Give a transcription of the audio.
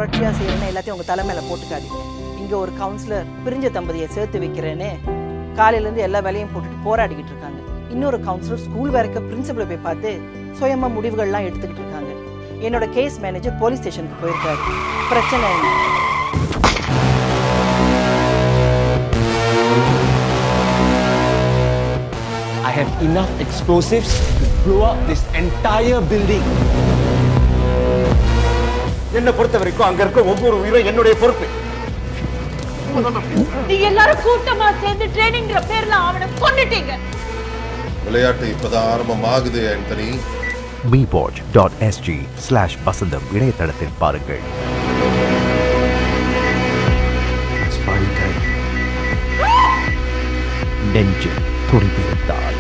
புரட்சியாக செய்யறேன்னு எல்லாத்தையும் உங்கள் தலைமையில போட்டுக்காதீங்க. இங்கே ஒரு கவுன்சிலர் பிரிஞ்ச தம்பதியை சேர்த்து வைக்கிறேன்னு காலையிலேருந்து எல்லா வேலையும் போட்டுட்டு போராடிக்கிட்டு இருக்காங்க. இன்னொரு கவுன்சிலர் ஸ்கூல் வரைக்கும் பிரின்சிபலை போய் பார்த்து சுயமாக முடிவுகள்லாம் எடுத்துக்கிட்டு இருக்காங்க. என்னோட கேஸ் மேனேஜர் போலீஸ் ஸ்டேஷனுக்கு போயிருக்காரு. பிரச்சனை என்ன? I have enough explosives to blow up this entire building. என்னை பொறுத்த வரைக்கும் அங்க இருக்க ஒவ்வொரு உயிரும் என்னுடைய பொறுப்பு. நீங்க எல்லாரும் கூட்டமா சேர்ந்து ட்ரெயினிங்ற பேர்ல அவனை கொன்னுட்டீங்க. விளையாட்டு இப்பதான் ஆரம்பமாகுது ஆண்டனி. mewatch.sg/vasantham இணையதளத்தில் பாருங்கள். நெஞ்சு துடித்திருந்தார்.